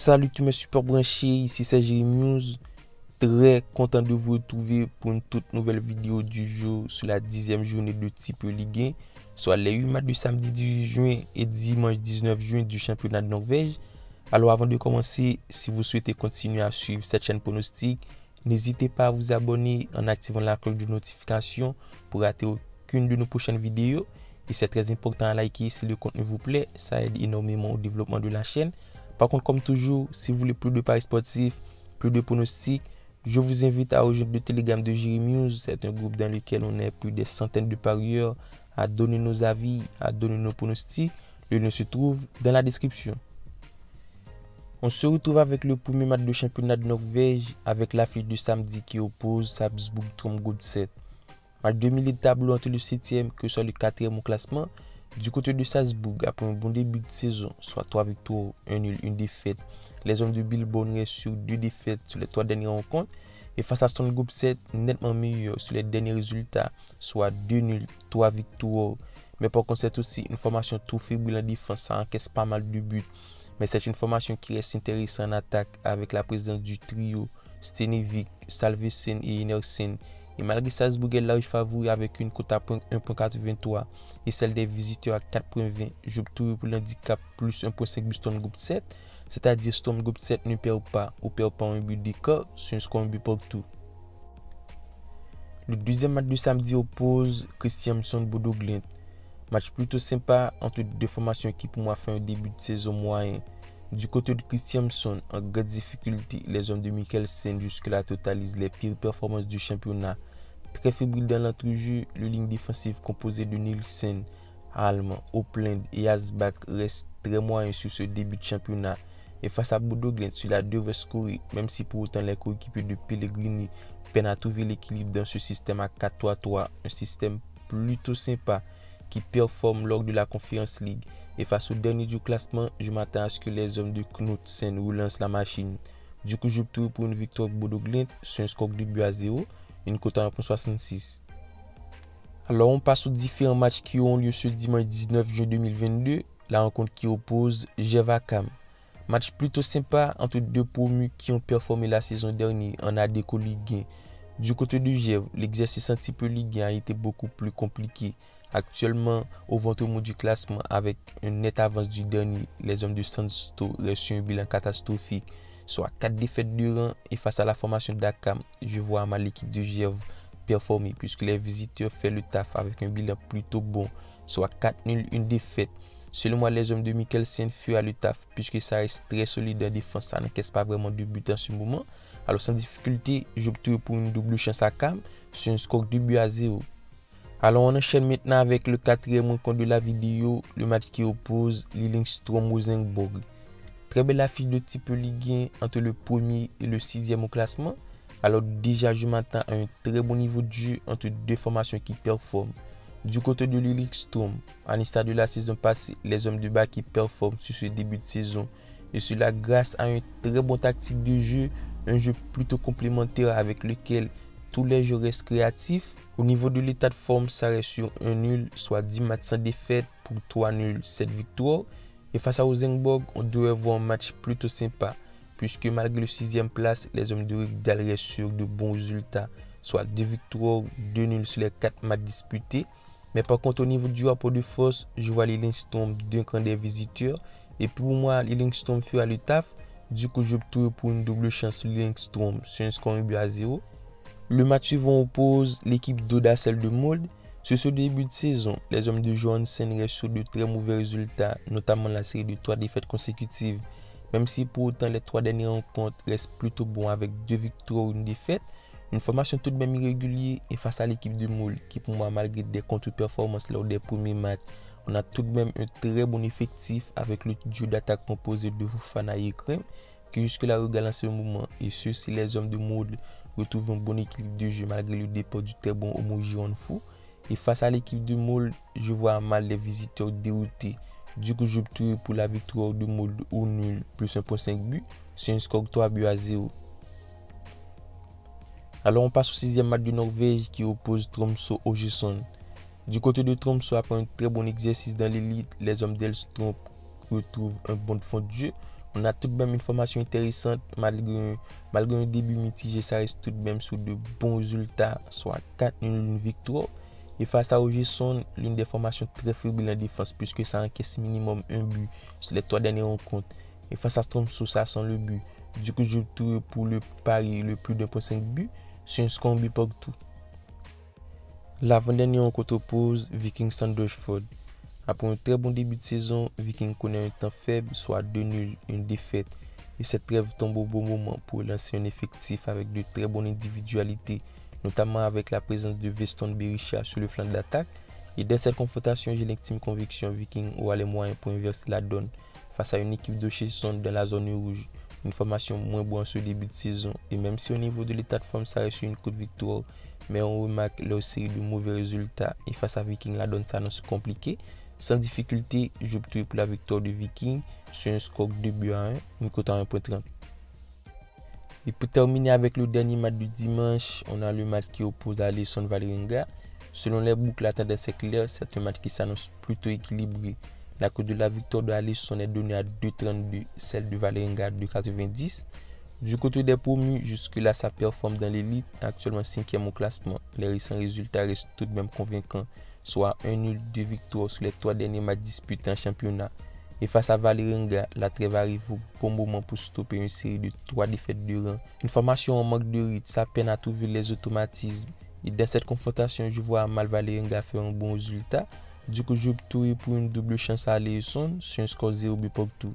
Salut tous mes super branchés, ici c'est Jérémy. Très content de vous retrouver pour une toute nouvelle vidéo du jour sur la 10e journée de type Ligue 1, soit les 8 matchs de samedi 18 juin et dimanche 19 juin du championnat de Norvège. Alors avant de commencer, si vous souhaitez continuer à suivre cette chaîne pronostic, n'hésitez pas à vous abonner en activant la cloche de notification pour rater aucune de nos prochaines vidéos. Et c'est très important à liker si le contenu vous plaît, ça aide énormément au développement de la chaîne. Par contre, comme toujours, si vous voulez plus de paris sportifs, plus de pronostics, je vous invite à rejoindre le Telegram de Jérémy. C'est un groupe dans lequel on est plus de centaines de parieurs à donner nos avis, à donner nos pronostics. Le lien se trouve dans la description. On se retrouve avec le premier match de championnat de Norvège avec l'affiche de samedi qui oppose Sarpsborg Tromsø Godset. Match de milieu de tableau entre le 7e que soit le 4e au classement. Du côté de Sarpsborg, après un bon début de saison, soit 3 victoires, 1 nul, 1 défaite, les hommes de Billborn restent sur 2 défaites sur les 3 dernières rencontres. Et face à Tromsø Godset, nettement meilleur sur les derniers résultats, soit 2 nuls, 3 victoires. Mais par contre, c'est aussi une formation trop fébrile en défense, ça encaisse pas mal de buts. Mais c'est une formation qui reste intéressante en attaque avec la présence du trio Stenevik, Salvesen et Inersen. Et malgré Sarpsborg est large favori avec une cote à 1.83 et celle des visiteurs à 4.20, j'opte pour l'handicap plus 1.5 but Tromsø Godset, c'est-à-dire Tromsø Godset ne perd pas ou perd pas un but d'écart sur un score un but partout. Le deuxième match de samedi oppose Kristiansand Bodo Glimt. Match plutôt sympa entre deux formations qui pour moi fait un début de saison moyen. Du côté de Kristiansand, en grande difficulté, les hommes de Mikkelsen jusque-là totalisent les pires performances du championnat. Très fébrile dans l'entrejeu, le ligne défensive composé de Nielsen, Alm, Opland et Asbach reste très moyen sur ce début de championnat. Et face à Bodo Glimt, cela devrait scorer, même si pour autant les coéquipiers de Pellegrini peinent à trouver l'équilibre dans ce système à 4-3-3, un système plutôt sympa qui performe lors de la Conference League. Et face au dernier du classement, je m'attends à ce que les hommes de Knutsen relancent la machine. Du coup, je trouve pour une victoire de Bodo Glimt sur un score de 2-0, une cote à 1.66. Alors on passe aux différents matchs qui auront lieu ce dimanche 19 juin 2022, la rencontre qui oppose Gevakam. Match plutôt sympa entre deux promus qui ont performé la saison dernière en Adecco Ligue 1. Du côté du Gève, l'exercice un petit peu Ligue 1 a été beaucoup plus compliqué. Actuellement au ventre mou du classement avec une nette avance du dernier, les hommes de Sandsto restent sur un bilan catastrophique, soit 4 défaites de rang, et face à la formation d'Akam, je vois mal l'équipe de Gève performer puisque les visiteurs font le taf avec un bilan plutôt bon, soit 4 nuls, 1 défaite. Selon moi, les hommes de Mikkelsen feront le taf puisque ça reste très solide en défense, ça n'encaisse pas vraiment de but en ce moment. Alors sans difficulté, j'opte pour une double chance à Cam sur un score de 2-0. Alors on enchaîne maintenant avec le 4e rencontre de la vidéo, le match qui oppose Lillestrøm Rosenborg. Très belle affiche de type Ligue 1 entre le 1er et le 6e au classement. Alors déjà je m'attends à un très bon niveau de jeu entre deux formations qui performent. Du côté de Lillestrøm, à l'instar de la saison passée, les hommes de bas qui performent sur ce début de saison. Et cela grâce à un très bon tactique de jeu, un jeu plutôt complémentaire avec lequel tous les jeux restent créatifs. Au niveau de l'état de forme, ça reste sur un nul, soit 10 matchs sans défaite pour 3 nuls, 7 victoires. Et face à Rosenborg, on devrait voir un match plutôt sympa, puisque malgré le 6e place, les hommes de Rygdal restent sur de bons résultats, soit 2 victoires, 2 nuls sur les 4 matchs disputés. Mais par contre, au niveau du rapport de force, je vois Lillestrøm d'un camp des visiteurs. Et pour moi, Lillestrøm fera le taf. Du coup, j'opte pour une double chance Lillestrøm sur un score 1-0. Le match suivant oppose l'équipe d'Oddasel de Molde. Sur ce début de saison, les hommes de Johansen restent sur de très mauvais résultats, notamment la série de 3 défaites consécutives. Même si pour autant les 3 dernières rencontres restent plutôt bons avec 2 victoires ou 1 défaite, une formation tout de même irrégulière et face à l'équipe de Molde qui pour moi malgré des contre-performances lors des premiers matchs, on a tout de même un très bon effectif avec le duo d'attaque composé de Fofana et Krem qui jusque-là regalent en ce moment, et ceux-ci les hommes de Molde retrouvent un bon équilibre de jeu malgré le départ du très bon Omoji Onfu. Et face à l'équipe de Molde, je vois mal les visiteurs déroutés. Du coup, j'opte pour la victoire de Molde au nul plus 1.5 but sur un score 3-0. Alors on passe au 6e match de Norvège qui oppose Tromsø Ålesund. Du côté de Tromsø, après un très bon exercice dans l'élite, les hommes d'Elstrup retrouvent un bon fond de jeu On a tout de même une formation intéressante, malgré un début mitigé, ça reste tout de même sur de bons résultats, soit 4 une victoire. Et face à Ogeson, l'une des formations très fébriles en défense, puisque ça encaisse minimum un but sur les 3 dernières rencontres. Et face à Tromsø, ça sent le but. Du coup, je trouve pour le pari le plus d'1.5 but sur un score but partout. L'avant-dernière rencontre oppose Viking Sandefjord. Après un très bon début de saison, Viking connaît un temps faible, soit 2 nuls, une défaite. Et cette trêve tombe au bon moment pour lancer un effectif avec de très bonnes individualités, notamment avec la présence de Weston Berisha sur le flanc d'attaque. Et dès cette confrontation, j'ai l'intime conviction Viking aura les moyens pour inverser la donne face à une équipe d'Ogeson dans la zone rouge. Une formation moins bonne en ce début de saison. Et même si au niveau de l'état de forme, ça reste une courte victoire, mais on remarque leur série de mauvais résultats. Et face à Viking, la donne s'annonce compliquée. Sans difficulté, j'opte pour la victoire de Viking sur un score de 2-1, une cote à 1.30. Et pour terminer avec le dernier match du dimanche, on a le match qui oppose Aalesund Vålerenga. Selon les boucles, la tendance est claire, c'est un match qui s'annonce plutôt équilibré. La cote de la victoire de Aalesund est donnée à 2,32, celle de Vålerenga à 2,90. Du côté des promus, jusque-là, ça performe dans l'élite, actuellement 5e au classement. Les récents résultats restent tout de même convaincants, soit 1 nul, 2 victoires sur les 3 derniers matchs disputés en championnat. Et face à Vålerenga, la trêve arrive au bon moment pour stopper une série de 3 défaites de rang. Une formation en manque de rythme, ça peine à trouver les automatismes. Et dans cette confrontation, je vois mal Vålerenga faire un bon résultat. Du coup, j'opte pour une double chance à Aalesund sur un score 0 but partout.